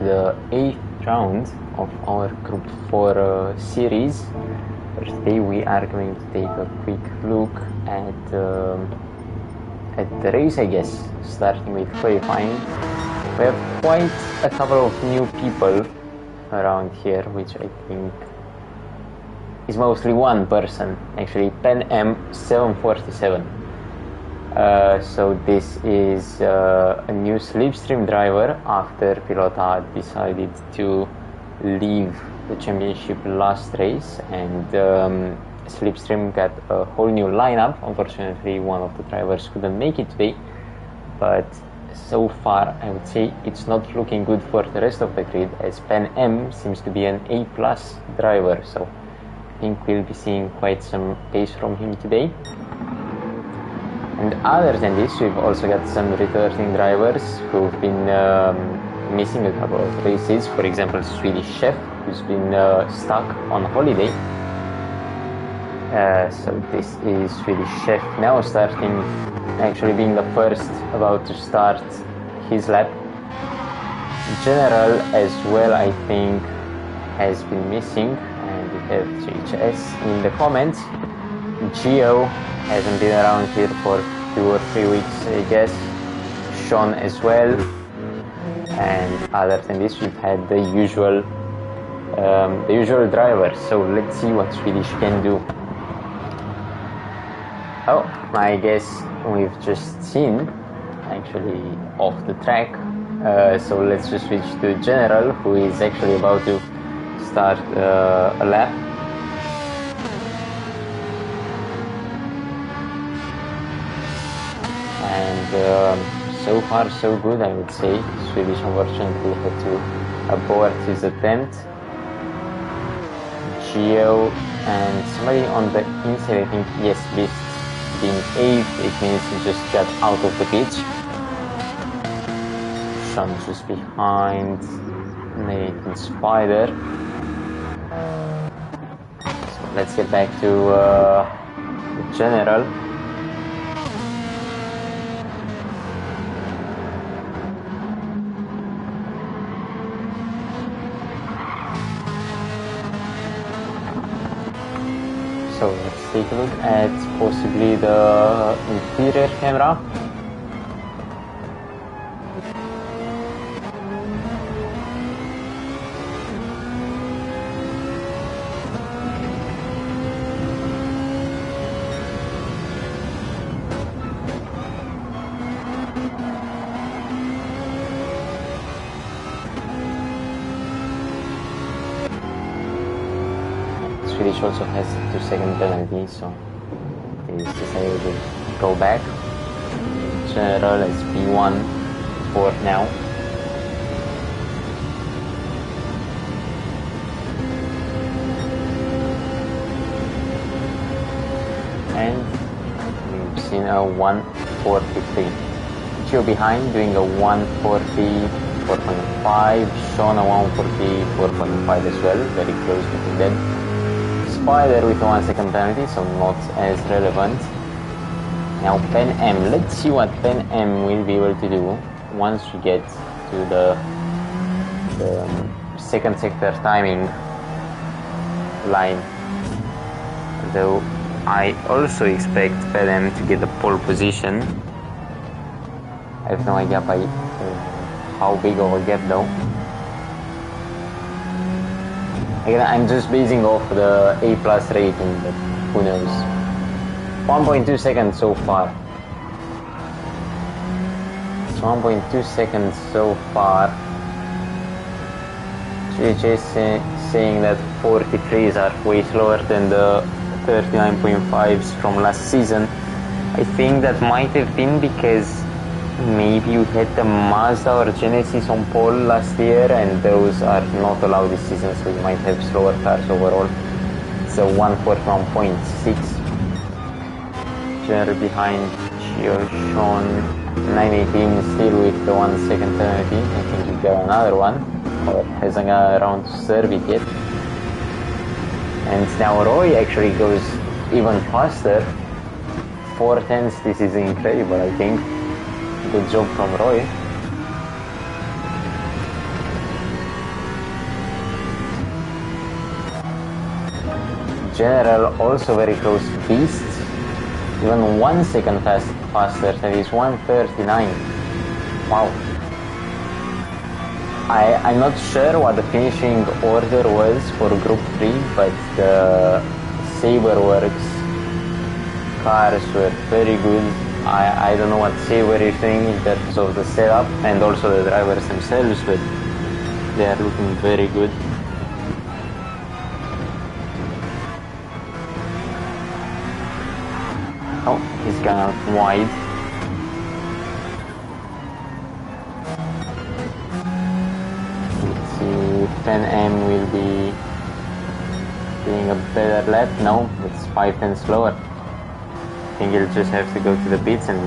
to the 8th round of our Group 4 series. For today we are going to take a quick look at the race, I guess, starting with qualifying. We have quite a couple of new people around here, which I think is mostly one person, actually, Pen M747. So this is a new slipstream driver after Pilota decided to leave the championship last race, and slipstream got a whole new lineup. Unfortunately, one of the drivers couldn't make it today, but so far I would say it's not looking good for the rest of the grid, as Pen M seems to be an A+ driver, so I think we'll be seeing quite some pace from him today. And other than this, we've also got some returning drivers who've been missing a couple of races. For example, Swedish Chef, who's been stuck on holiday. So this is Swedish Chef now starting, actually being the first about to start his lap. General as well, I think, has been missing, and we have JHS in the comments. Gio hasn't been around here for 2 or 3 weeks, I guess. Sean as well. And other than this, we've had the usual drivers. So let's see what Swedish can do. Oh, I guess we've just seen actually off the track. So let's just switch to General, who is actually about to start a lap. And so far so good, I would say. Swedish unfortunately had to abort his attempt. Gio and somebody on the inside, I think, yes, Beast being 8th, it means he just got out of the pitch. Sean just behind Nathan Spider. So let's get back to the General. So let's take a look at possibly the interior camera. Swedish also has 2-second penalty, so he's decided to go back. General is P1 for now. And we've seen a 1:43. Gio behind doing a 1:40.5. Sean a 1:44.5 as well, very close to them. Spider with a 1-second penalty, so not as relevant. Now Pen M, let's see what Pen M will be able to do once we get to the second sector timing line. Though I also expect Pen M to get the pole position. I have no idea by how big of a gap though. Again, I'm just basing off the A+ rating, but who knows. 1.2 seconds so far. It's 1.2 seconds so far. JHS saying that 43s are way slower than the 39.5s from last season. I think that might have been because maybe we had the Mazda or Genesis on pole last year, and those are not allowed this season, so we might have slower cars overall. It's a 141.6. General behind Gio, Sean, 918 still with the 1-second penalty. I think he got another one, or hasn't got around to serve it yet. And now Roy actually goes even faster. 4/10, this is incredible, I think. Good job from Roy. general also very close beasts. Even 1 second faster, that is 1:39. Wow. I'm not sure what the finishing order was for Group 3, but the Saberworks cars were very good. I don't know what Saber is doing in terms of the setup and also the drivers themselves, but they are looking very good. Oh, he's gone out wide. Let's see if 10M will be doing a better lap. No, it's 5 tenths slower. I think he'll just have to go to the pits and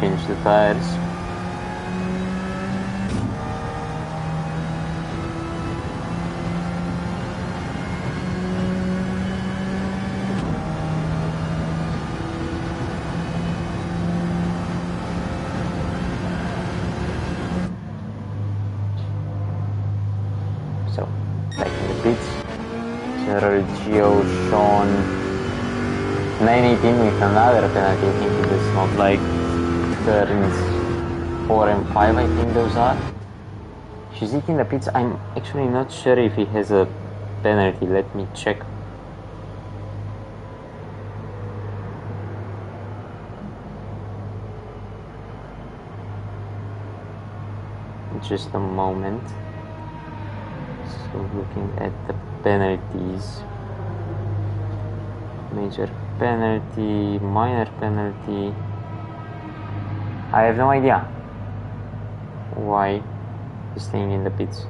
change the tires. So, back in the pits. General Gio, Sean, 918 with another penalty. I think it is not like turns 4 and 5, I think those are. Shizuki in the pits. I'm actually not sure if he has a penalty. Let me check. Just a moment. So looking at the penalties. Major penalty, minor penalty. I have no idea why he's staying in the pits.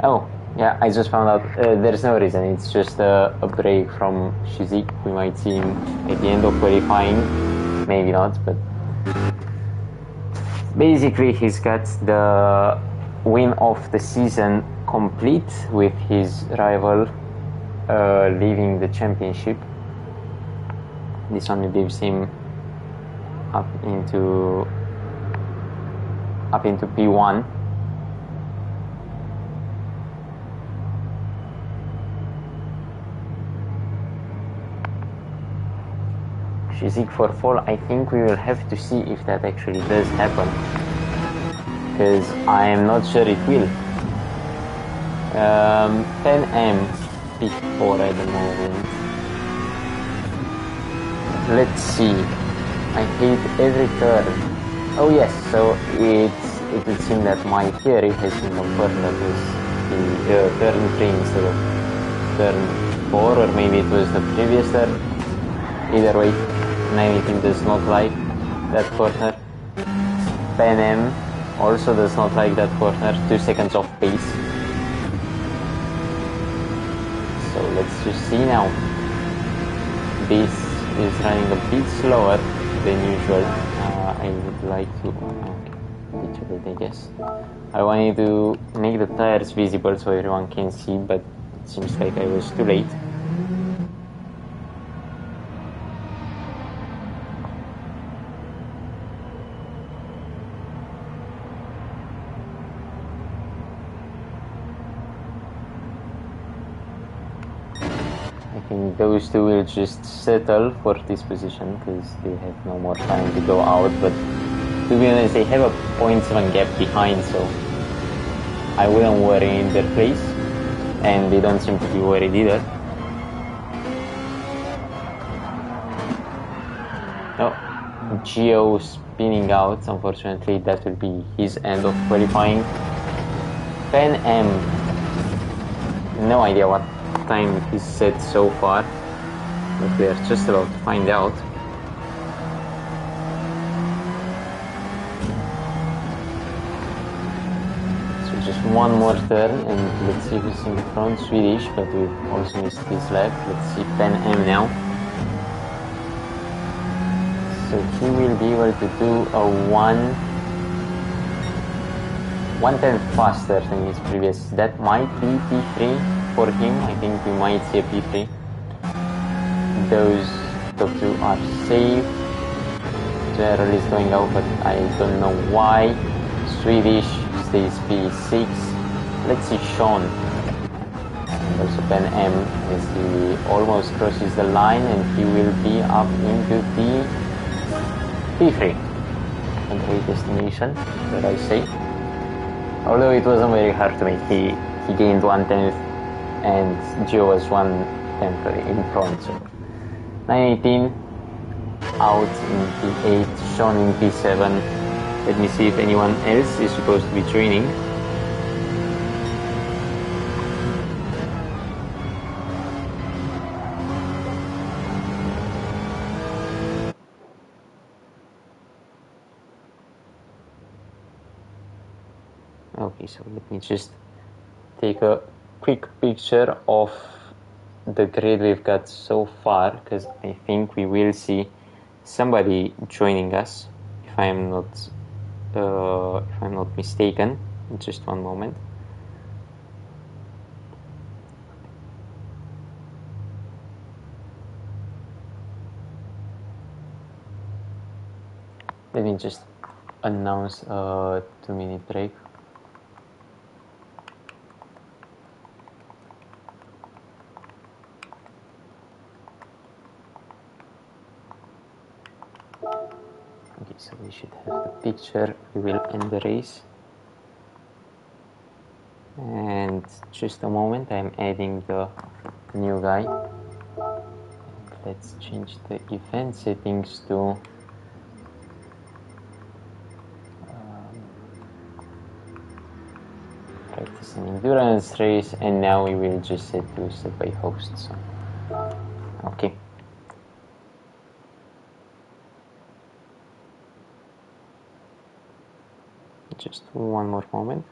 Oh, yeah, I just found out there's no reason. It's just a break from Shizuki. We might see him at the end of qualifying. Maybe not, but basically he's got the win of the season complete with his rival leaving the championship. This only leaves him up into P1. Shizuki for fall, I think we will have to see if that actually does happen, because I am not sure it will. 10M P4 at the moment. Let's see. I hate every turn. Oh yes, so it would seem that my theory has been confirmed. That was the turn 3 instead of turn 4, or maybe it was the previous turn. Either way, 918 does not like that corner. 10M also does not like that corner. 2 seconds off pace. So let's just see now. This is running a bit slower than usual. I would like to picture it, I guess. I wanted to make the tires visible so everyone can see, but it seems like I was too late. I think those two will just settle for this position because they have no more time to go out, but to be honest, they have a 0.7 gap behind, so I wouldn't worry in their place, and they don't seem to be worried either. No, Gio spinning out. Unfortunately, that will be his end of qualifying. 10M, no idea what time is set so far, but we are just about to find out. So just one more turn and let's see who's in front. Swedish, but we've also missed his lap. Let's see 10M now. So he will be able to do a 1/10 faster than his previous. That might be P3 for him. I think we might see a P3. Those top two are safe. General is going out, but I don't know why. Swedish stays P6. let's see Sean. Also Ben M, as he almost crosses the line and he will be up into the P3. And great destination, that I say. Although it wasn't very hard to make, he gained 1/10 and Gio was 1/10 in front. So 918 out in P8, Sean in P7. Let me see if anyone else is supposed to be joining. Okay, so let me just take a quick picture of the grid we've got so far, because I think we will see somebody joining us, if I'm not mistaken. Just one moment. Let me just announce a 2-minute break. Okay, so we should have the picture. We will end the race. And just a moment, I'm adding the new guy. And let's change the event settings to practice an endurance race, and now we will just set to by host. So, okay. Just one more moment.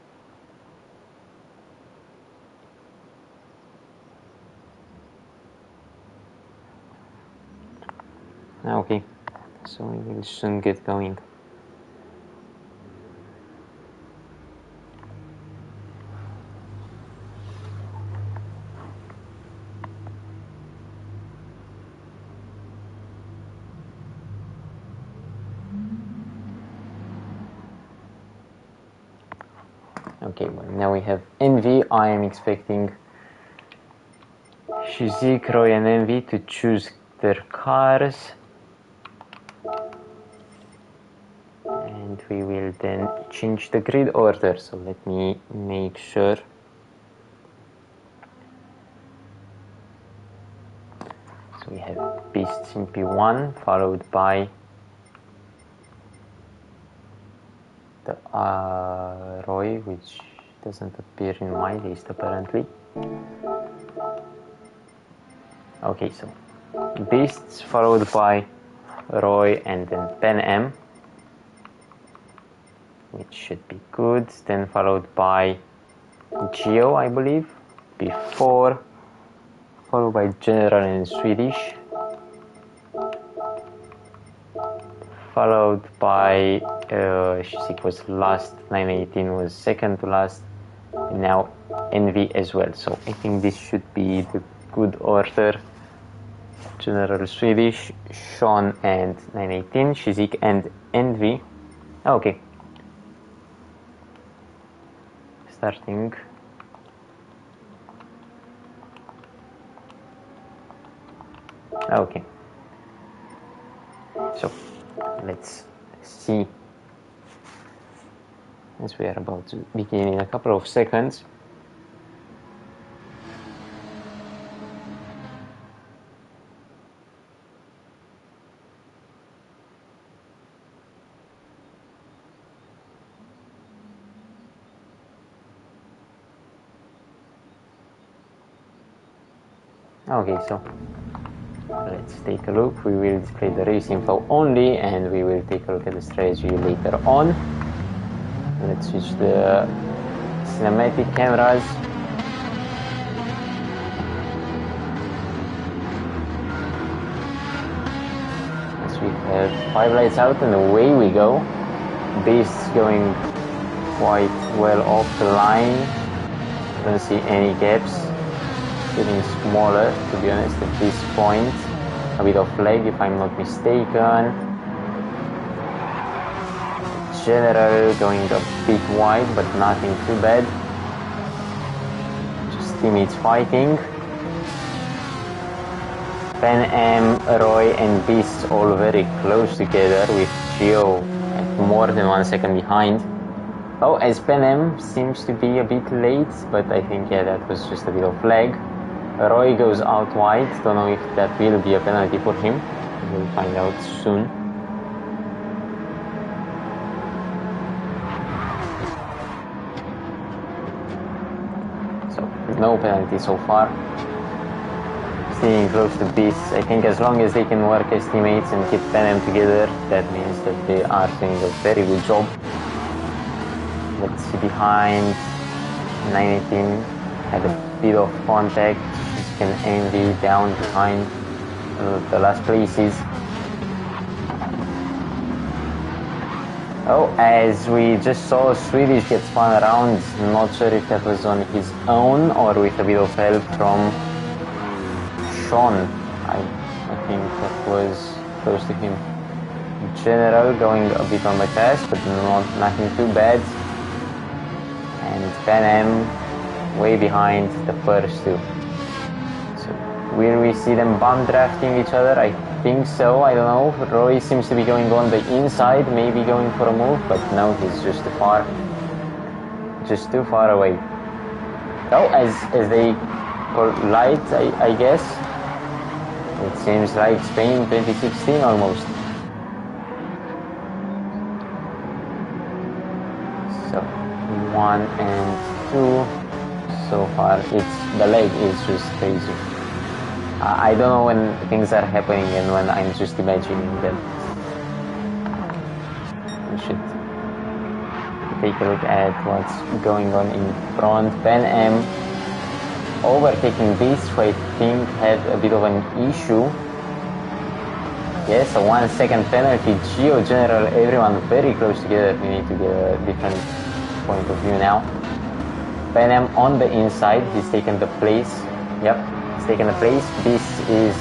Okay, so we will soon get going. Okay, well, now we have Envy. I am expecting Shizik, Roy, and Envy to choose their cars. And we will then change the grid order. So let me make sure. So we have Beasts in P1, followed by the Roy, which doesn't appear in my list apparently. Okay, so Beasts followed by Roy and then Ben M, which should be good. Then followed by Geo, I believe, before, followed by General in Swedish, followed by Shizik was last, 918 was second to last, and now Envy as well. So I think this should be the good order. General Swedish, Sean and 918, Shizik and Envy. Okay. Starting. Okay. So let's see, as we are about to begin in a couple of seconds. Okay, so let's take a look. We will display the race info only, and we will take a look at the strategy later on. Let's switch the cinematic cameras. As we have 5 lights out and away we go. Beasts going quite well off the line. Don't see any gaps. Getting smaller, to be honest, at this point. A bit of lag, if I'm not mistaken. General going a bit wide, but nothing too bad. teammates fighting. Pen M, Roy and Beast all very close together with Geo at more than 1 second behind. Oh, as Pen M seems to be a bit late, but I think, yeah, that was just a bit of lag. Roy goes out wide, don't know if that will be a penalty for him. We'll find out soon. So, no penalty so far. Staying close to Beast. I think as long as they can work as teammates and keep Pen M together, that means that they are doing a very good job. Let's see behind. 19 had a bit of contact. Can Envy down behind the last places. Oh, as we just saw, Swedish get spun around. Not sure if that was on his own or with a bit of help from Sean. I think that was close to him. General going a bit on the test, but nothing too bad. And Pen M way behind the first two. So will we see them bump drafting each other? I think so, I don't know. Roy seems to be going on the inside, maybe going for a move, but no, he's just too far. Just too far away. Oh, as they collide, I guess. It seems like Spain 2016 almost. So 1 and 2. So far, the leg is just crazy. I don't know when things are happening and when I'm just imagining them. We should take a look at what's going on in front. Pen M overtaking Beast, who I think had a bit of an issue. Yes, a 1 second penalty. Geo, General, everyone very close together. We need to get a different point of view now. Pen M on the inside, he's taken the place. Yep, he's taken the place. This is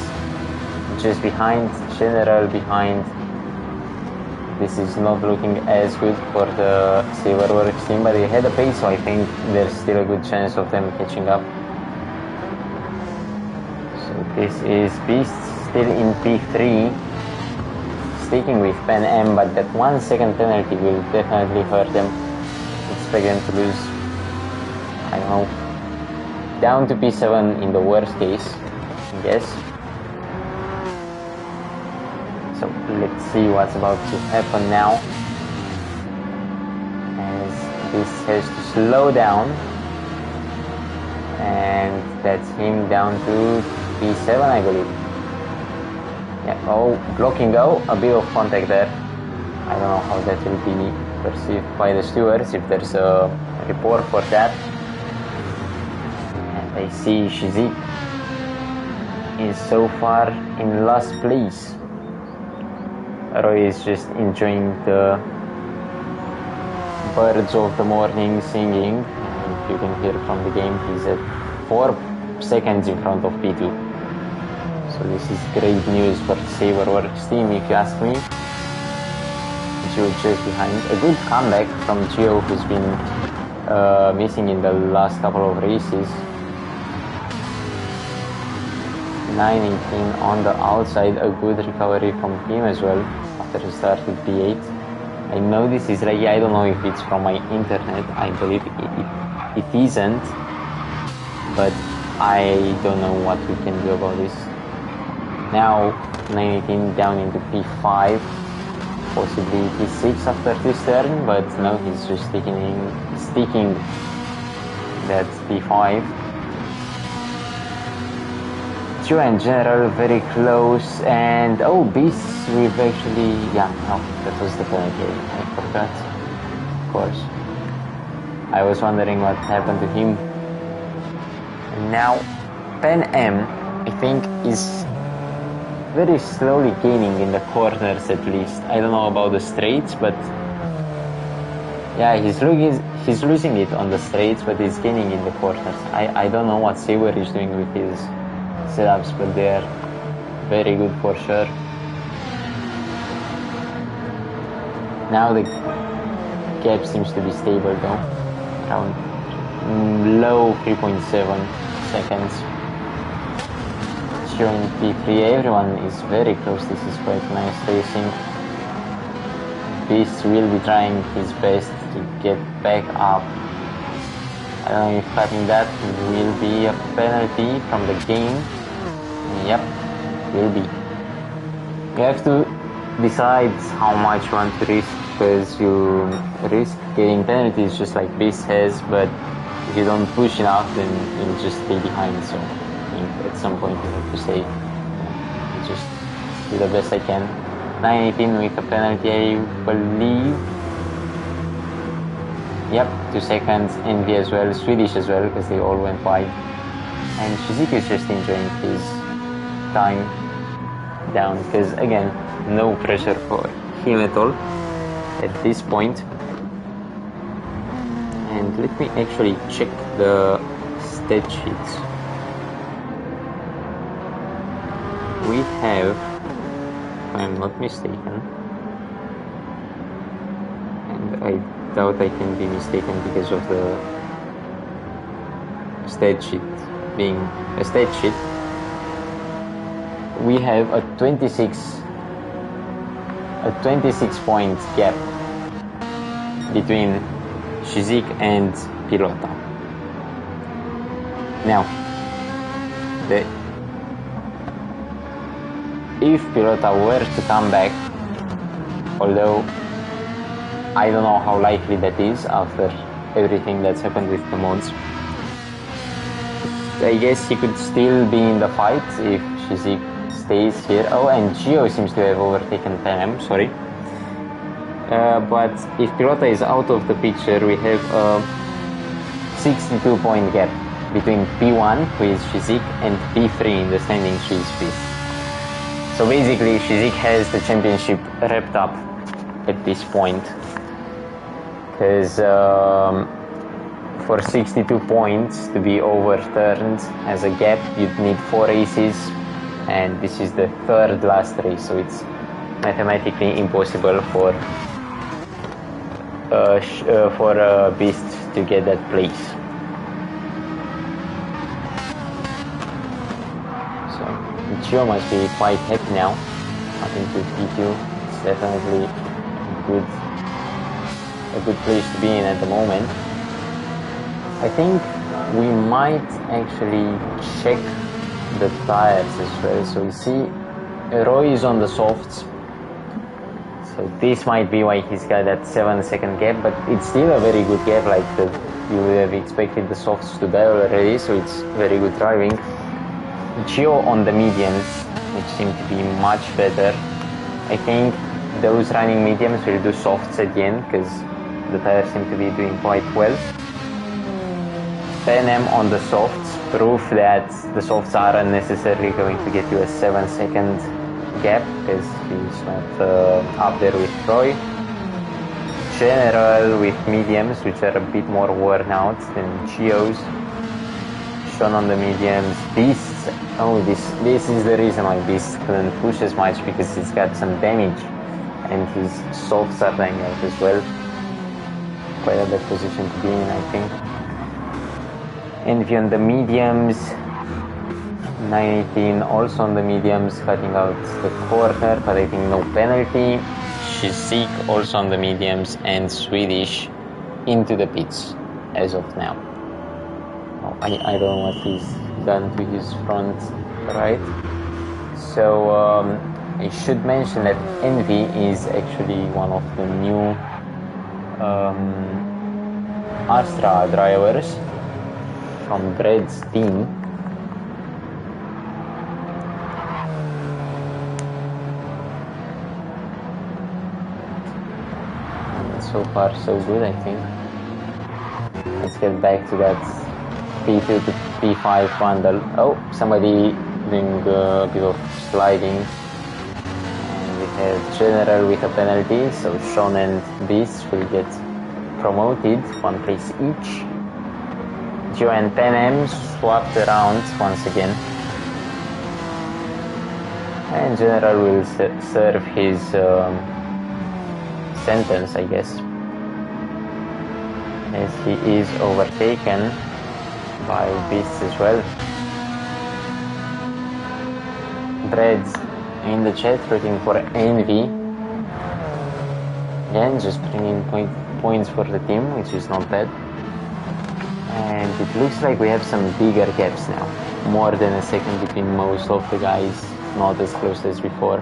just behind, General behind. This is not looking as good for the Saberworks team, but they had a pace, so I think there's still a good chance of them catching up. So this is Beast still in P3, sticking with Pen M, but that 1 second penalty will definitely hurt them. Expect them to lose, I don't know, down to P7 in the worst case, I guess. So let's see what's about to happen now. As this has to slow down. And that's him down to P7, I believe. Yeah, oh, blocking go, a bit of contact there. I don't know how that will be perceived by the stewards, if there's a report for that. I see Shizi is so far in last place. Roy is just enjoying the birds of the morning singing. And you can hear from the game, he's at 4 seconds in front of P2. So this is great news for Saberworks team, if you ask me. Geo just behind. A good comeback from Geo, who's been missing in the last couple of races. 9-18 on the outside, a good recovery from him as well after he started P8. I know this is like, I don't know if it's from my internet, I believe it isn't, but I don't know what we can do about this. Now 9-18 down into P5, possibly P6 after this turn, but no, he's just sticking that P5. Geo and General very close, and oh, Beast, we've actually, yeah, no, that was the penalty, I forgot, of course. I was wondering what happened to him. And now, Pen M, I think, is very slowly gaining in the corners at least. I don't know about the straights, but yeah, he's losing it on the straights, but he's gaining in the corners. I don't know what Saber is doing with his setups, but they are very good for sure. Now the gap seems to be stable though, around low 3.7. seconds. Gio in P3, everyone is very close. This is quite nice racing. Beast will be trying his best to get back up. I don't know if cutting that will be a penalty from the game. Yep, will be. You have to decide how much you want to risk, because you risk getting penalties just like Beast has, but if you don't push enough, then you'll just stay behind. So I think at some point you have to say, just do the best I can. 918 with a penalty, I believe. Yep, 2 seconds. Envy as well, Swedish as well, because they all went wide. And Shizuki is just enjoying his time down, because again, no pressure for him at all at this point. And let me actually check the stat sheets. We have, if I'm not mistaken, and I doubt I can be mistaken because of the stat sheet being a stat sheet, we have a 26 point gap between Shizuki and Pilota. Now, if Pilota were to come back, although I don't know how likely that is after everything that's happened with the mods, I guess he could still be in the fight if Shizuki stays here. Oh, and Gio seems to have overtaken Panem, sorry. But if Pilota is out of the picture, we have a 62 point gap between P1, who is Shizuki, and P3 in the standings, who is Beast. So basically, Shizuki has the championship wrapped up at this point, because for 62 points to be overturned as a gap, you'd need 4 races, and this is the 3rd last race, so it's mathematically impossible for Beast to get that place. So Gio must be quite happy now. Nothing to P2. It's definitely a good place to be in at the moment. I think we might actually check the tires as well. So you see Roy is on the softs, so this might be why he's got that 7-second gap, but it's still a very good gap. Like you would have expected the softs to die already, so it's very good driving. Gio on the mediums, which seem to be much better. I think those running mediums will do softs at the end, because the tires seem to be doing quite well. Panem on the softs, proof that the softs aren't necessarily going to get you a 7-second gap, because he's not up there with Troy. General with mediums, which are a bit more worn out than Gio's. Sean on the mediums. Beast, oh, this is the reason why Beast couldn't push as much, because he's got some damage and his softs are dying out as well. Quite a bad position to be in, I think. Envy on the mediums, 918 also on the mediums, cutting out the corner, but I think no penalty. Shizuki also on the mediums, and Swedish into the pits as of now. Oh, I don't know what he's done to his front right. So I should mention that Envy is actually one of the new Astra drivers from Bread's team. And so far so good, I think. Let's get back to that P2 to P5 bundle. Oh, somebody doing a bit of sliding. And we have General with a penalty, so Sean and Beast will get promoted, 1 place each. Gio and Panem swapped around once again. And General will serve his sentence, I guess, as he is overtaken by Beast as well. Breads in the chat rooting for Envy. Again, just bringing points for the team, which is not bad. And it looks like we have some bigger gaps now. More than a second between most of the guys, not as close as before.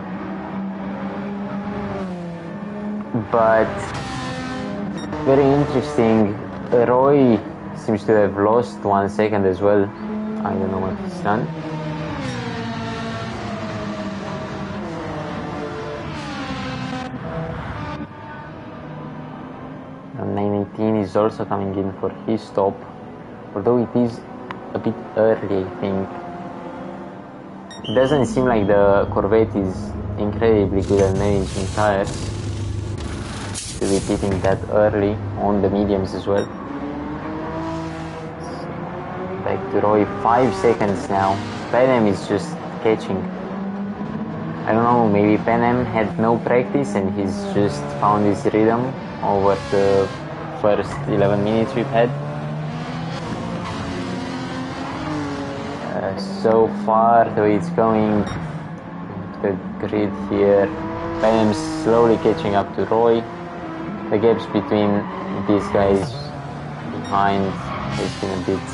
But very interesting. Roy seems to have lost 1 second as well. I don't know what he's done. And 918 is also coming in for his stop, although it is a bit early, I think. It doesn't seem like the Corvette is incredibly good at managing tires to be pitting that early on the mediums as well. Back to Roy, 5 seconds now. Panem is just catching. I don't know, maybe Panem had no practice and he's just found his rhythm over the first 11 minutes we've had. So far, the way it's going, the grid here, Panem's slowly catching up to Roy. The gaps between these guys behind has been a bit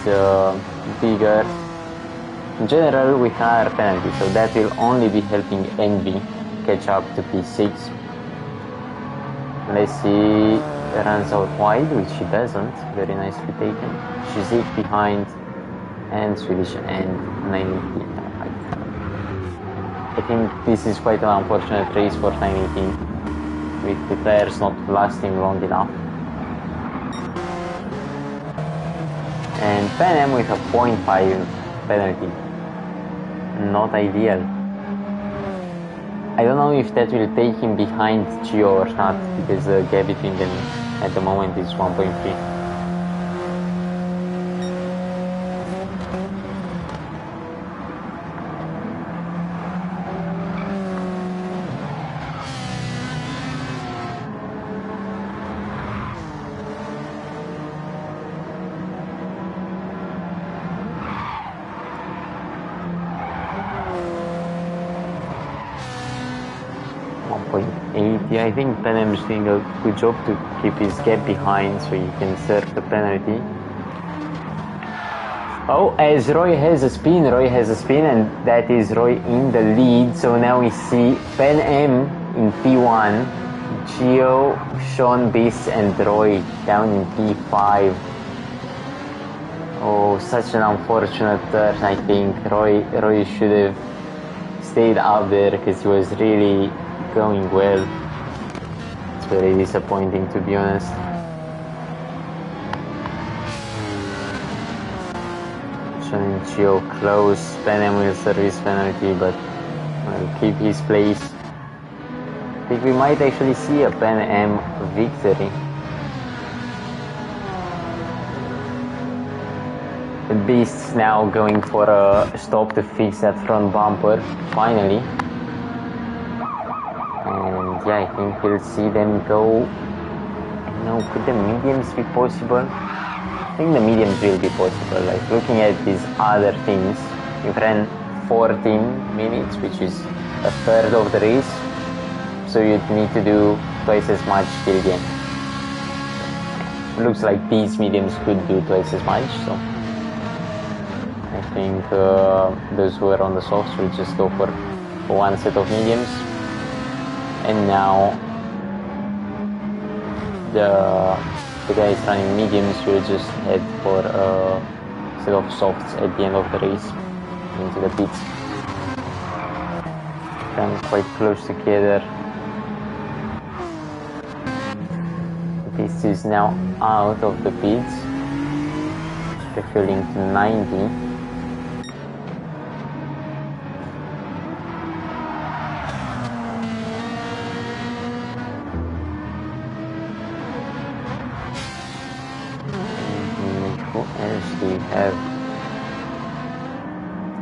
bigger. In general, we have penalty, so that will only be helping Envy catch up to P6. Let's see, runs out wide, which he doesn't. Very nicely taken. Shizik behind, and Swedish and 918. I think this is quite an unfortunate race for 918, with the tires not lasting long enough. And Panem with a 0.5 penalty. Not ideal. I don't know if that will take him behind Gio or not, because the gap between them at the moment is 1.3. Yeah, I think Panem is doing a good job to keep his gap behind so he can serve the penalty. Oh, as Roy has a spin, and that is Roy in the lead. So now we see Panem in P1, Gio, Sean, Biss, and Roy down in P5. Oh, such an unfortunate turn, I think. Roy should have stayed out there because he was really going well. It's very disappointing, to be honest. Sean and Gio close. Panem will service penalty, but will keep his place. I think we might actually see a Panem victory. The Beast's now going for a stop to fix that front bumper, finally. And yeah, I think we'll see them go. No, could the mediums be possible? I think the mediums will be possible. Like looking at these other teams, we've ran 14 minutes, which is a third of the race. So you'd need to do twice as much till the end. Looks like these mediums could do twice as much, so I think those who are on the softs will just go for one set of mediums. And now the guys running mediums will just head for a set of softs at the end of the race into the pits. Come quite close together. This is now out of the pits, refueling to 90.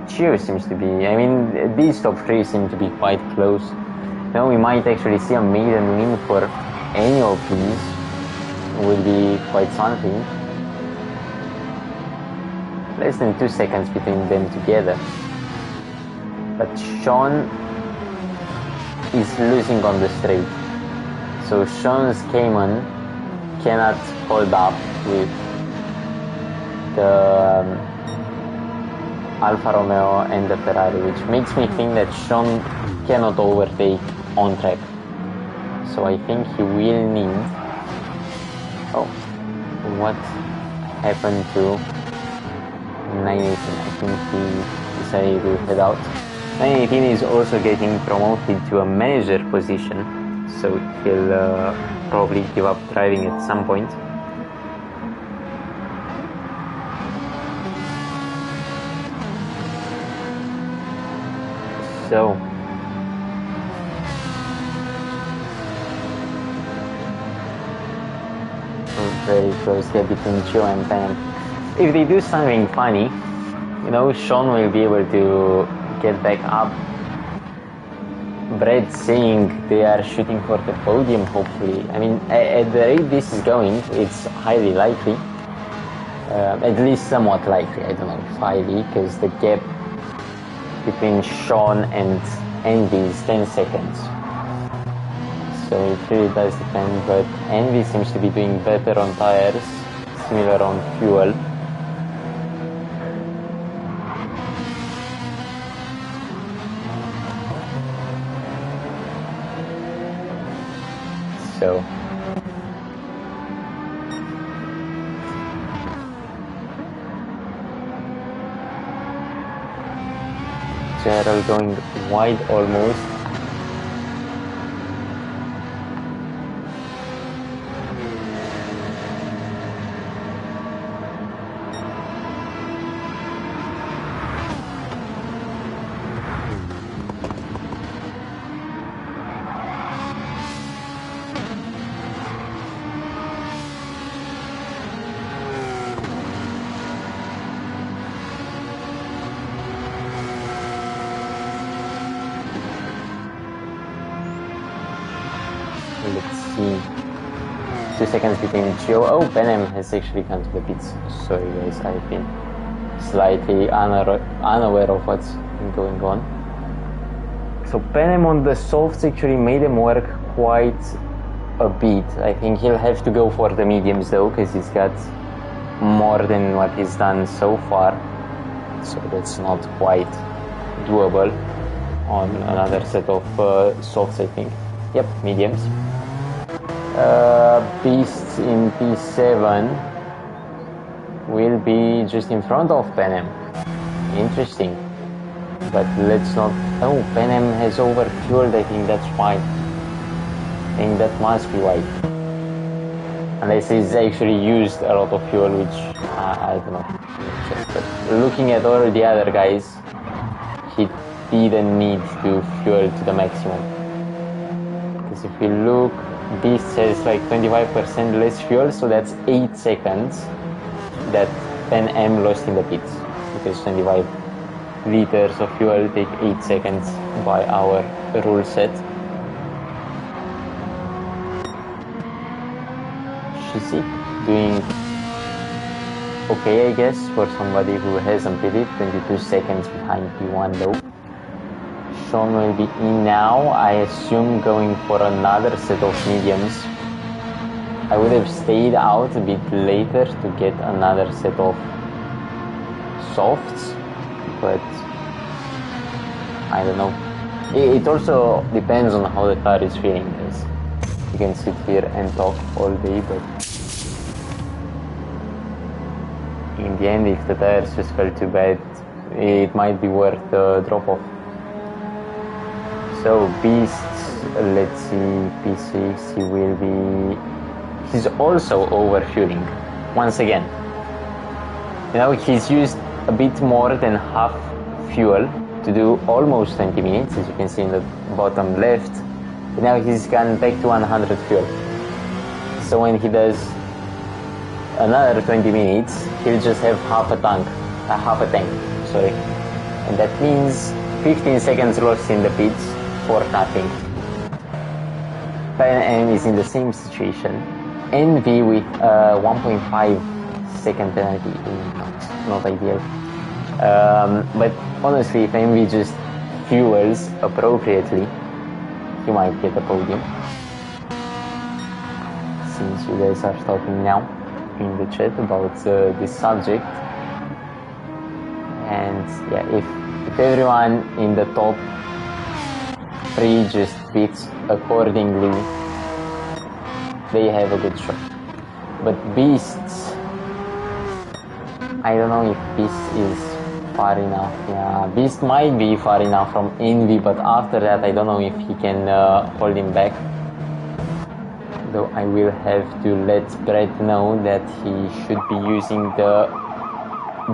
Gio seems to be, I mean, these top three seem to be quite close. Now we might actually see a maiden win for any of these. It would be quite something. Less than 2 seconds between them together. but Sean is losing on the straight. So Sean's Cayman cannot hold up with the Alfa Romeo and the Ferrari, which makes me think that Sean cannot overtake on track. So I think he will need... Oh, what happened to 918? I think he decided to head out. 918 is also getting promoted to a manager position, so he'll probably give up driving at some point. So very close here between Joe and Pam. If they do something funny, you know, Sean will be able to get back up. Brad saying they are shooting for the podium, hopefully. I mean, at the rate this is going, it's highly likely. At least somewhat likely, I don't know, 5E, because the gap between Sean and Envy is 10 seconds. So it really does depend, but Envy seems to be doing better on tires, similar on fuel. So Gerald going wide almost. Let's see. 2 seconds between Gio. Oh, Benem has actually come to the pits. Sorry guys, I've been slightly unaware of what's going on. So Benem on the softs actually made him work quite a bit. I think he'll have to go for the mediums though, because he's got more than what he's done so far. So that's not quite doable on another set of softs, I think. Yep, mediums. Beasts in P7 will be just in front of Panem. Interesting. But let's not... Oh, Panem has overfueled, I think that's why. I think that must be why. Unless he's actually used a lot of fuel, which I don't know. But looking at all the other guys, he didn't need to fuel to the maximum. Because if you look, Beast has like 25% less fuel, so that's 8 seconds that Pan Am lost in the pits. Because 25 liters of fuel take 8 seconds by our rule set. Shizzy doing okay, I guess, for somebody who hasn't pitted. 22 seconds behind P1 though. Sean will be in now, I assume going for another set of mediums. I would have stayed out a bit later to get another set of softs, but I don't know. It also depends on how the car is feeling, guys. You can sit here and talk all day, but in the end, if the tires just fell too bad, it might be worth the drop-off. So Beasts, let's see, P6, he will be... He's also overfueling, once again. You know, he's used a bit more than half fuel to do almost 20 minutes, as you can see in the bottom left. But now he's gone back to 100 fuel. So when he does another 20 minutes, he'll just have half a tank, sorry. And that means 15 seconds lost in the pits. For nothing. Pan Am is in the same situation. Envy with 1.5 second penalty. Not ideal. But honestly, if Envy just fuels appropriately, he might get a podium. Since you guys are talking now in the chat about this subject. And yeah, if everyone in the top 3 just fits accordingly, they have a good shot. But Beasts, I don't know if Beast is far enough. Yeah, Beast might be far enough from Envy, but after that I don't know if he can hold him back. Though I will have to let Brett know that he should be using the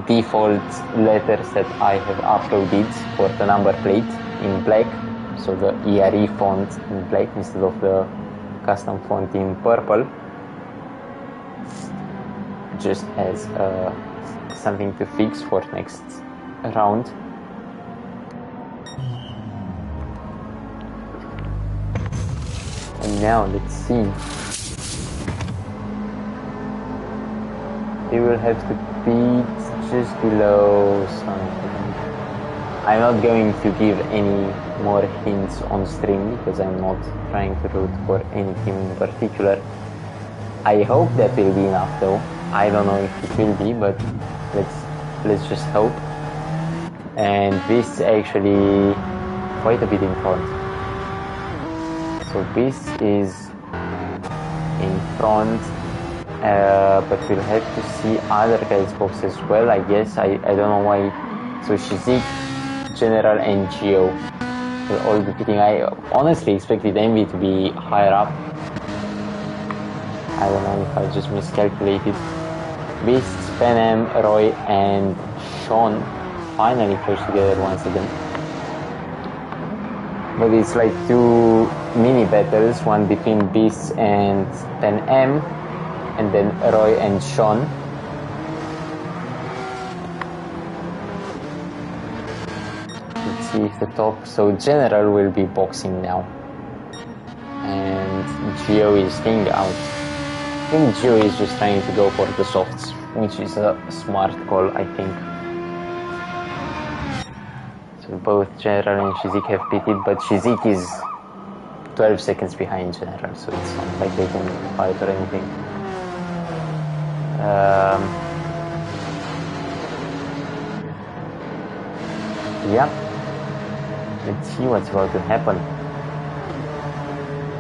default letters that I have uploaded for the number plate in black, so the ERE font in black instead of the custom font in purple, just as something to fix for next round. And now let's see. They will have to beat just below something. I'm not going to give any more hints on stream because I'm not trying to root for any team in particular. I hope that will be enough though. I don't know if it will be, but let's just hope. And this actually quite a bit in front. So this is in front, but we'll have to see other guys' box as well, I guess. I don't know why. So Shizik, General and Geo will all be picking. I honestly expected Envy to be higher up. I don't know if I just miscalculated. Beasts, Panem, Roy and Sean finally close together once again. But it's like 2 mini battles, one between Beasts and Panem, and then Roy and Sean. Let's see if the top, so General will be boxing now. And Geo is staying out. I think Geo is just trying to go for the softs, which is a smart call, I think. So both General and Shizik have pitted, but Shizik is 12 seconds behind General, so it's not like they can fight or anything. Yeah, let's see what's about to happen.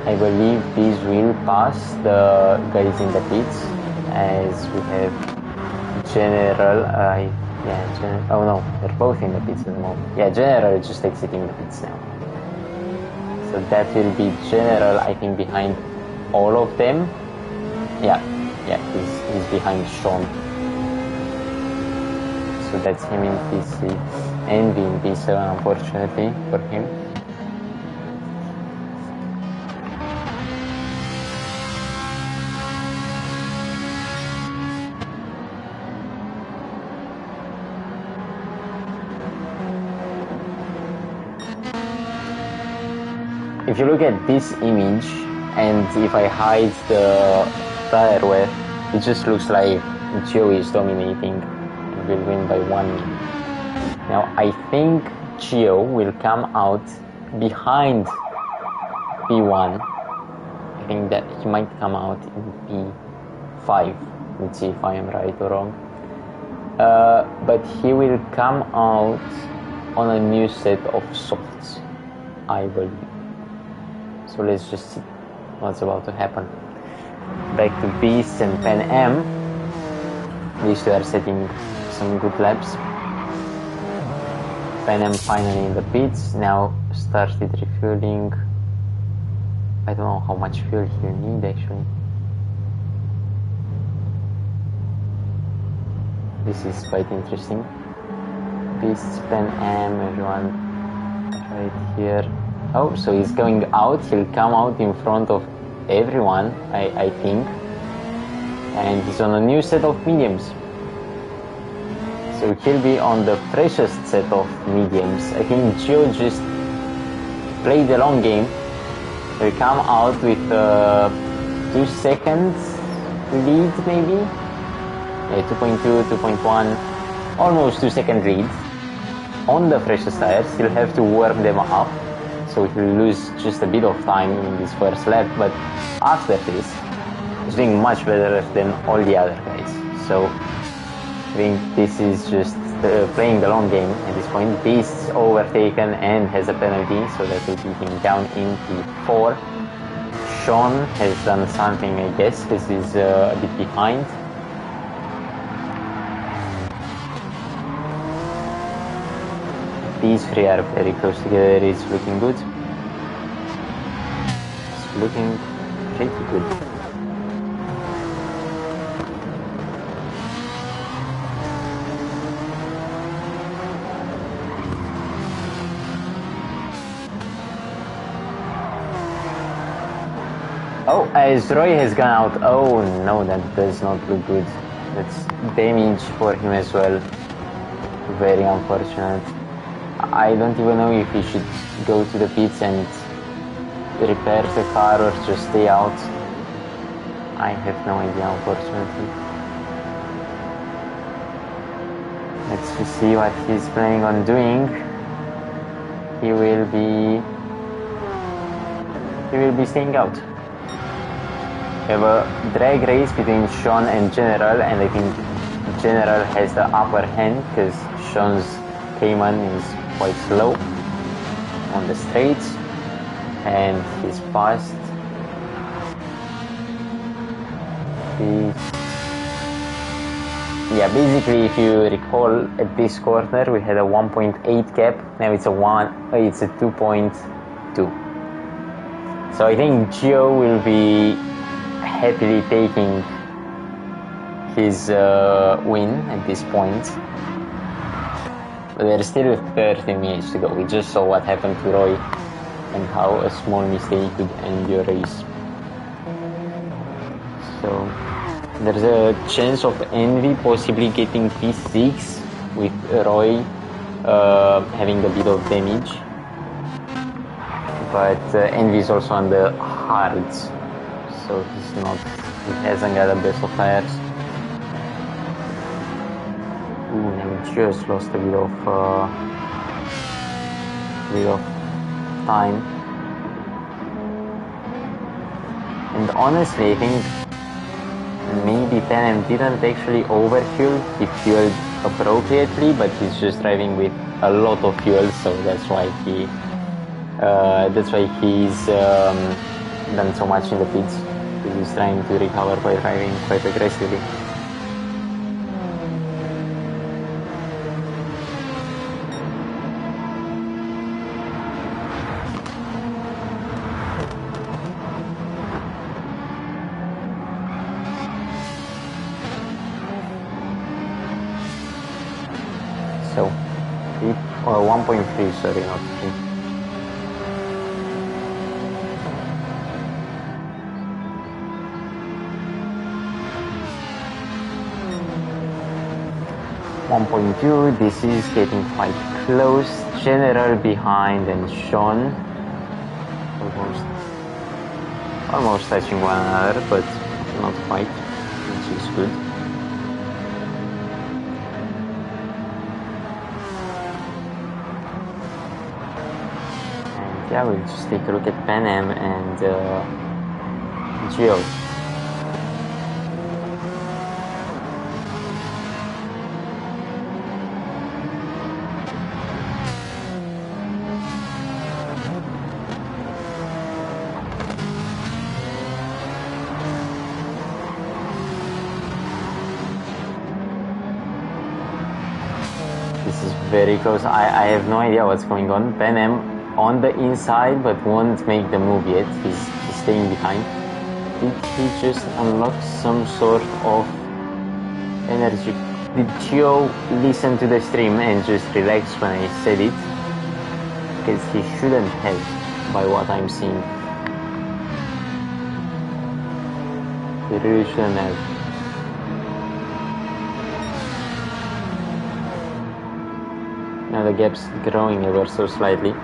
I believe these will pass the guys in the pits, as we have General, oh no, they're both in the pits at the moment. Yeah, General is just exiting the pits now. So that will be General, I think, behind all of them. Yeah, he's behind Sean. So that's him in P6, Envy in P7, unfortunately, for him. If you look at this image, and if I hide the fireware, it just looks like Geo is dominating and will win by 1. Now I think Geo will come out behind P1. I think that he might come out in P5. Let's see if I am right or wrong. But he will come out on a new set of softs, I believe. So let's just see what's about to happen. Back to Beast and Panem. These two are setting some good laps. Panem finally in the pits. Now started refueling. I don't know how much fuel he'll need actually. This is quite interesting. Beast, Panem, everyone right here. Oh, so he's going out. He'll come out in front of everyone, I think. And he's on a new set of mediums. So he'll be on the freshest set of mediums. I think Geo just played the long game. He'll come out with 2 seconds lead, maybe? Yeah, 2.2, 2.1, almost 2 second lead. on the freshest tires. He'll have to warm them up, so he'll lose just a bit of time in this first lap, but after this, he's doing much better than all the other guys. So I think this is just playing the long game at this point. Beast's overtaken and has a penalty, so that will be him down in P4. Sean has done something, I guess, because he's a bit behind. These three are very close together. It's looking good. It's looking pretty good. Oh, as Roy has gone out. Oh no, that does not look good. That's damage for him as well. Very unfortunate. I don't even know if he should go to the pits and repair the car or just stay out. I have no idea, unfortunately. Let's just see what he's planning on doing. He will be staying out. We have a drag race between Sean and General, and I think General has the upper hand because Sean's Cayman is quite slow on the straights, and he's fast. Yeah, basically, if you recall, at this corner we had a 1.8 gap. Now it's a 2.2. So I think Gio will be happily taking his win at this point. But there's still 30 minutes to go. We just saw what happened to Roy and how a small mistake could end your race. So there's a chance of Envy possibly getting P6 with Roy having a bit of damage. But Envy is also on the hards, so he hasn't got the best of tires. Ooh, and just lost a bit of time. And honestly, I think maybe Panem didn't actually overfuel. He fueled appropriately, but he's just driving with a lot of fuel, so that's why he's done so much in the pits. He's trying to recover by driving quite aggressively. So, 1.3, sorry, not 3. This is getting quite close. General behind and Sean almost touching one another, but not quite, which is good. And yeah, we'll just take a look at Panem and Gio. Very close. I have no idea what's going on. Panem on the inside, but won't make the move yet. He's staying behind. Did he just unlock some sort of energy? Did Gio listen to the stream and just relax when I said it? Because he shouldn't have, by what I'm seeing. He really shouldn't have. Now the gap's growing ever so slightly.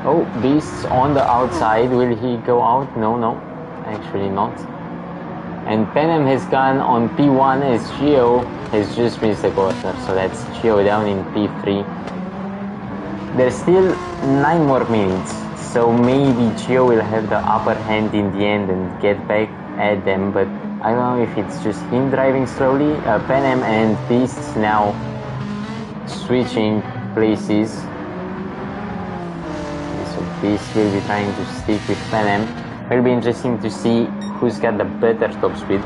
Oh, Beast's on the outside. Will he go out? No, actually not. And Panem has gone on P1 as Gio has just missed the corner, so that's Gio down in P3. There's still 9 more minutes, so maybe Gio will have the upper hand in the end and get back at them, but I don't know if it's just him driving slowly. Panem and Beasts now switching places. So Beast will be trying to stick with Panem. Will be interesting to see who's got the better top speed.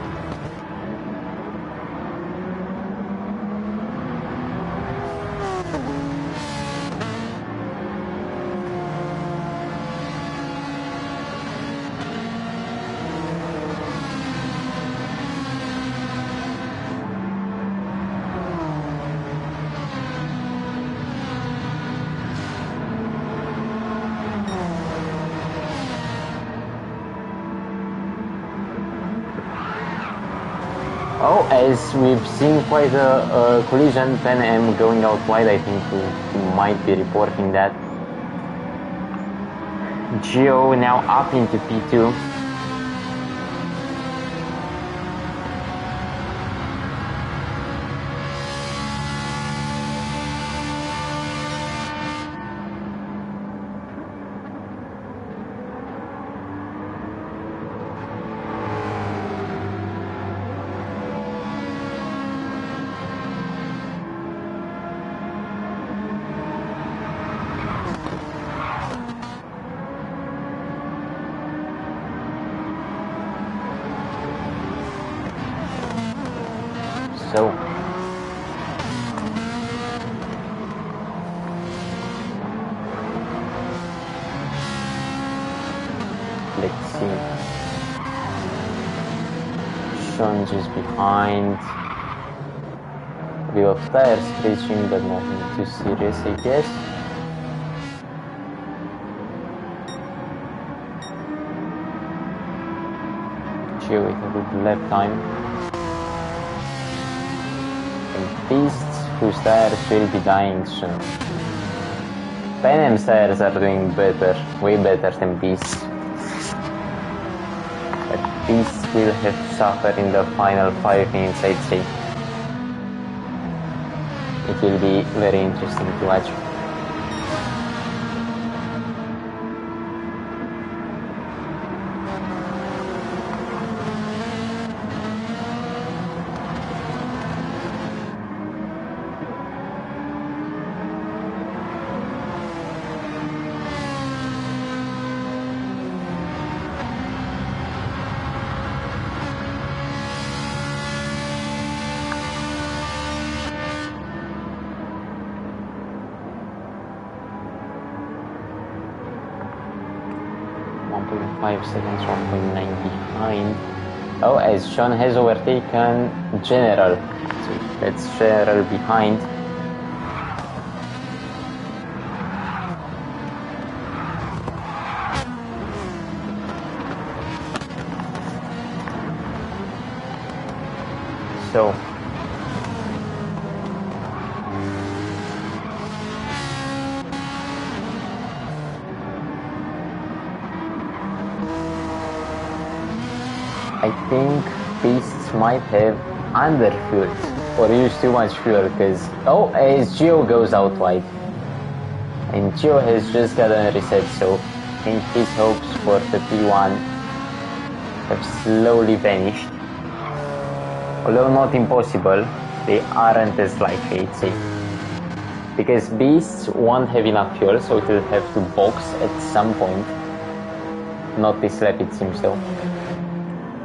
Oh, as we've seen quite a collision, Panem going out wide, I think we might be reporting that. Gio now up into P2. So let's see. Sean just behind. A bit of tire scratching, but nothing too serious, I guess. Gio with a good lap time. Beasts whose tires will be dying soon. Panem's tires are doing better, way better than Beasts. But Beasts will have to suffer in the final 5 minutes, I'd say. It will be very interesting to watch. Seconds, 1.9 behind. Oh, as Sean has overtaken General. So that's General behind. So I think Beasts might have underfueled or used too much fuel because as Gio goes out wide and Gio has just gotten a reset, so I think his hopes for the P1 have slowly vanished. Although not impossible, they aren't as likely, I'd say. Because Beasts won't have enough fuel, so it will have to box at some point. Not this lap, it seems though.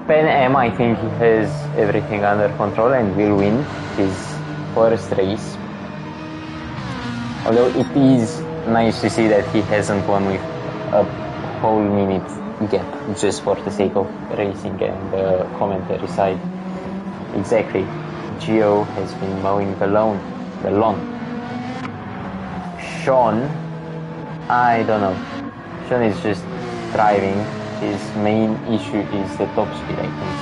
Panem, I think he has everything under control and will win his first race. Although it is nice to see that he hasn't won with a whole minute gap just for the sake of racing and the commentary side. Exactly. Gio has been mowing the lawn. Sean, I don't know. Sean is just driving. His main issue is the top speed, I think.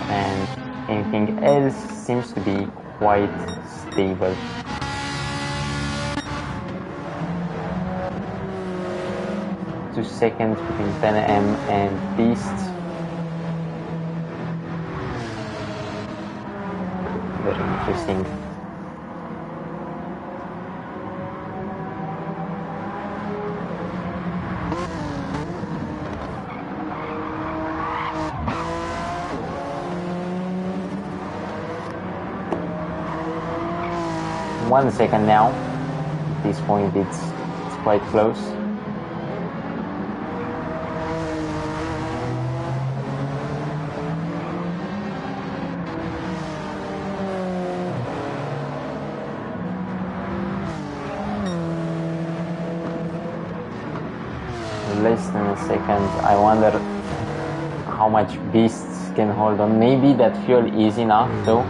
And anything else seems to be quite stable. 2 seconds between Pan Am and Beast. Very interesting. One second now. At this point it's quite close. Less than a second. I wonder how much Beasts can hold on. Maybe that fuel is enough though.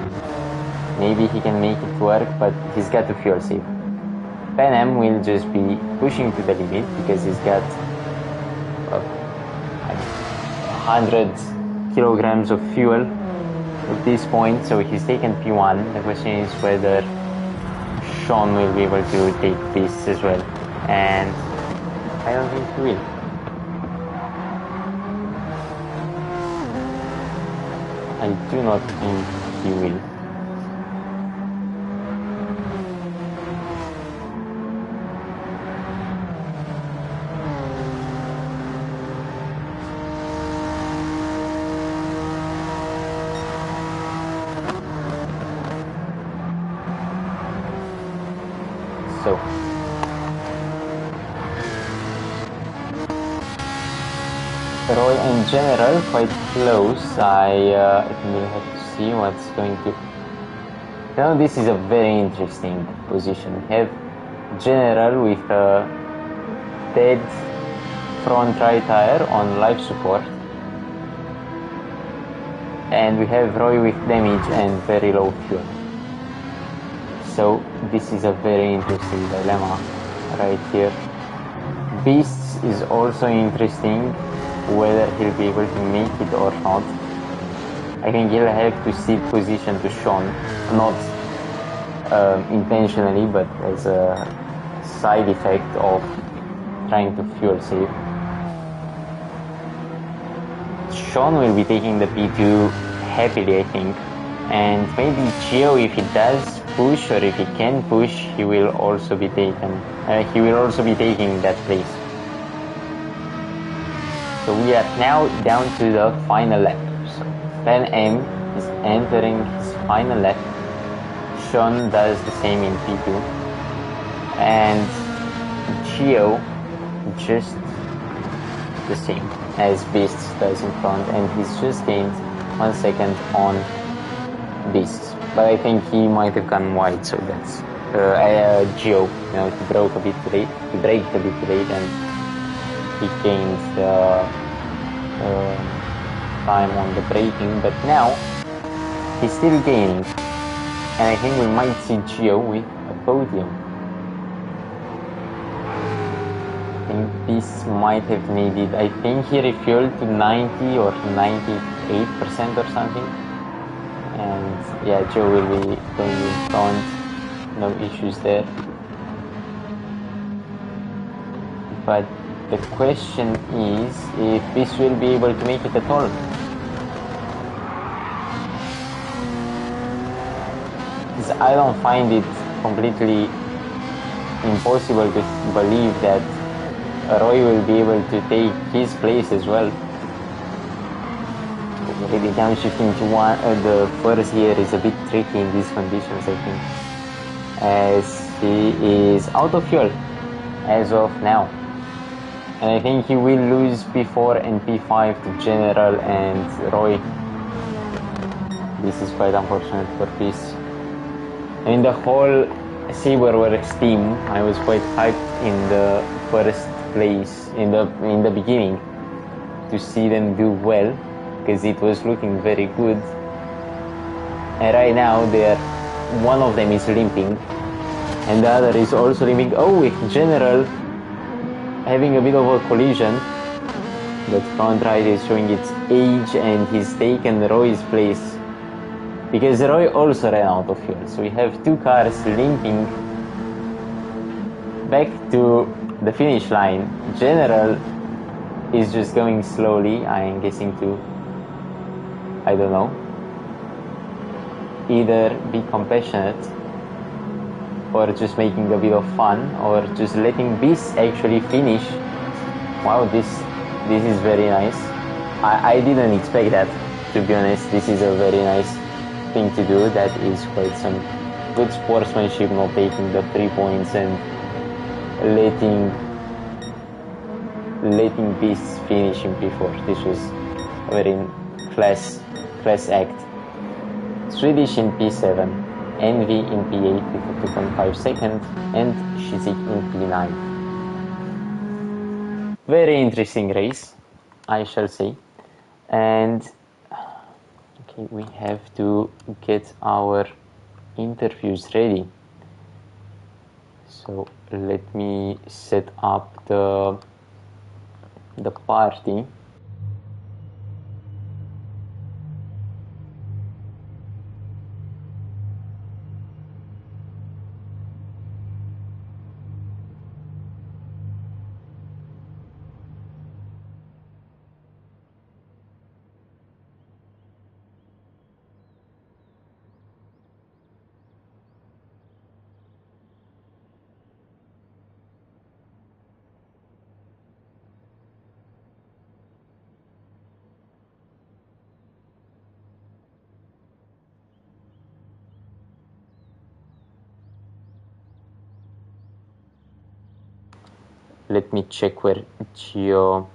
Maybe he can make it work, but he's got to fuel save. Pan Am will just be pushing to the limit because he's got 100 kilograms of fuel at this point, so he's taken P1. The question is whether Sean will be able to take Beasts as well, and I don't think he will. I do not think he will. So Roy in general quite close. I will have to see what's going to. Now this is a very interesting position. We have General with a dead front right tire on life support, and we have Roy with damage and very low fuel. So this is a very interesting dilemma right here. Beasts is also interesting, whether he'll be able to make it or not. I think he'll have to cede position to Sean, not intentionally, but as a side effect of trying to fuel save. Sean will be taking the P2 happily, I think, and maybe Gio, if he does push, or if he can push, he will also be taken. He will also be taking that place. So we are now down to the final lap. So Pan Am is entering his final lap. Sean does the same in P2, and Gio just the same as Beasts does in front, and he's just gained 1 second on Beasts. But I think he might have gone wide, so that's Gio. You know, he broke a bit late. He braked a bit late, and he gained the time on the braking. But now he's still gaining, and I think we might see Gio with a podium. I think this might have needed. I think he refueled to 90 or 98% or something. And yeah, Joe will be going in front, no issues there. But the question is if this will be able to make it at all. Because I don't find it completely impossible to believe that Roy will be able to take his place as well. Already downshifting to one, the first here is a bit tricky in these conditions, I think, as he is out of fuel as of now, and I think he will lose P4 and P5 to General and Roy. This is quite unfortunate for Peace. In the whole Cyberworks team, I was quite hyped in the first place in the beginning to see them do well, because it was looking very good. And right now one of them is limping and the other is also limping. Oh, with General having a bit of a collision. That front right is showing its age, and he's taken Roy's place because Roy also ran out of fuel. So we have two cars limping back to the finish line. General is just going slowly. I am guessing to, I don't know, either be compassionate or just making a bit of fun or just letting Beast actually finish. Wow, this is very nice. I didn't expect that, to be honest. This is a very nice thing to do. That is quite some good sportsmanship, not taking the 3 points and letting Beasts finish him before. This was a very class act. Swedish in P7, Envy in P8 with a 2.5 second, and Shizik in P9. Very interesting race, I shall say. And okay, we have to get our interviews ready. So let me set up the party. Let me check where Gio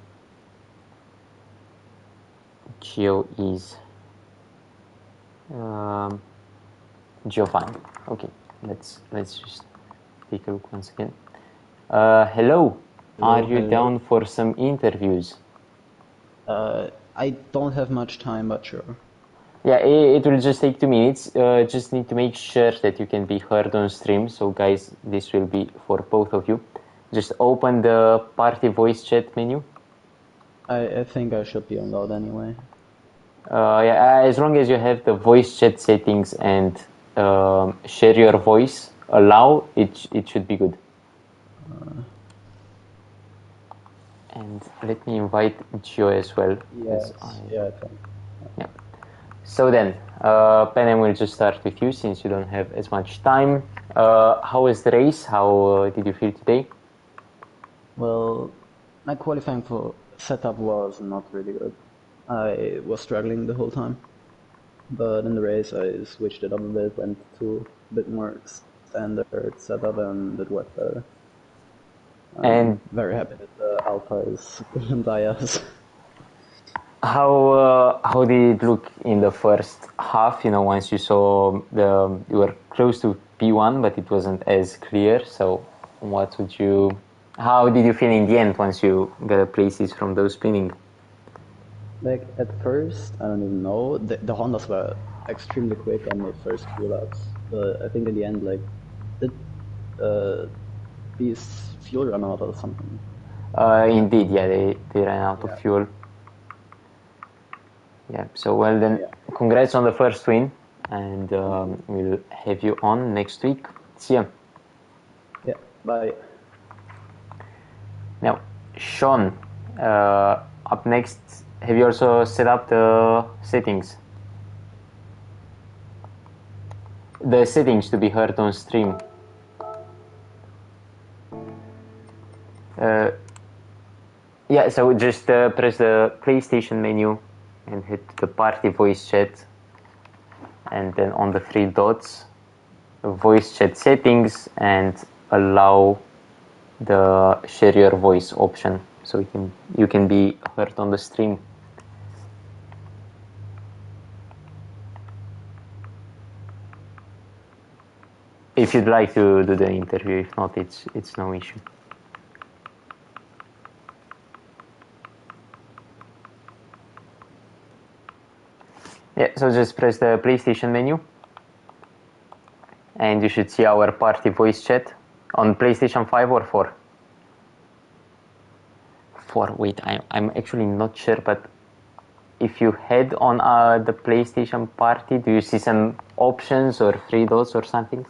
is. Giovanni. Okay, let's just take a look once again. Hello. Are you down for some interviews? I don't have much time, but sure. Yeah, it will just take 2 minutes. Just need to make sure that you can be heard on stream. So guys, this will be for both of you. Just open the party voice chat menu. I think I should be on loud anyway. Yeah, as long as you have the voice chat settings and share your voice allow, it should be good. And let me invite Gio as well. Yes, yeah, I think. Yeah. So then, Penem will just start with you since you don't have as much time. How was the race? How did you feel today? Well, my qualifying for setup was not really good. I was struggling the whole time. But in the race I switched it up a bit, went to a bit more standard setup, and it worked better. I'm very happy that the Alpha is brilliant IS. How did it look in the first half? You know, once you saw you were close to P1, but it wasn't as clear. So, how did you feel in the end once you got places from those spinning? Like at first, I don't even know. The Hondas were extremely quick on the first few laps, but I think in the end, like, did these fuel run out or something? Indeed, yeah, they ran out of fuel. Yeah, so well then, congrats on the first win, and we'll have you on next week. See ya. Yeah, bye. Now, Sean, up next, have you also set up the settings? The settings to be heard on stream. Yeah, so just press the PlayStation menu and hit the party voice chat, and then on the 3 dots, voice chat settings, and allow the share your voice option, so you can be heard on the stream. If you'd like to do the interview, if not, it's no issue. Yeah, so just press the PlayStation menu, and you should see our party voice chat on PlayStation 5 or 4. 4. Wait, I'm actually not sure, but if you head on the PlayStation party, do you see some options or 3 dots or something?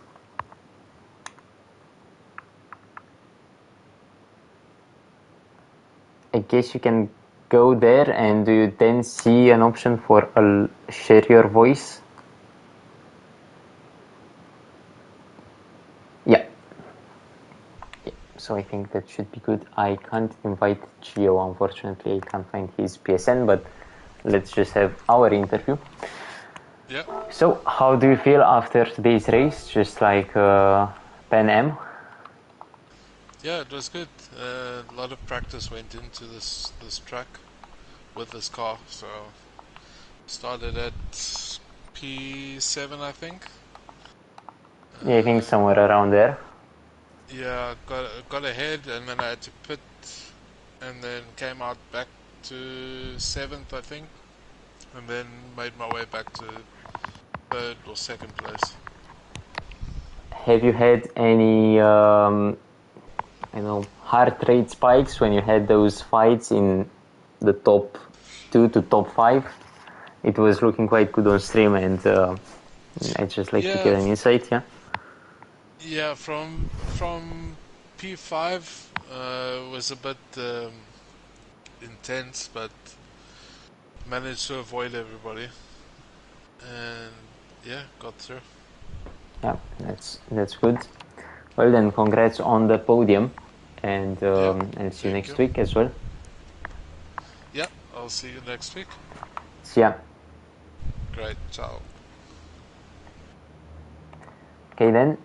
I guess you can go there, and do you then see an option for share your voice? Yeah. So I think that should be good. I can't invite Gio, unfortunately. I can't find his PSN, but let's just have our interview. Yeah. So how do you feel after today's race? Just like Pan Am? Yeah, it was good. A lot of practice went into this track with this car. So started at P7, I think. Yeah, I think somewhere around there. Yeah, got ahead, and then I had to pit, and then came out back to 7th, I think, and then made my way back to 3rd or 2nd place. Have you had any heart rate spikes when you had those fights in the top 2 to top 5? It was looking quite good on stream, and I'd just like to get an insight. Yeah, from P5 was a bit intense, but managed to avoid everybody, and yeah, got through. Yeah, that's good. Well then, congrats on the podium, and I'll see you next week as well. Yeah, I'll see you next week. See ya. Great, ciao. Okay then,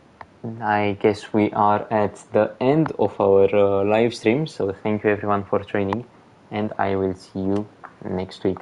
I guess we are at the end of our live stream, so thank you everyone for joining, and I will see you next week.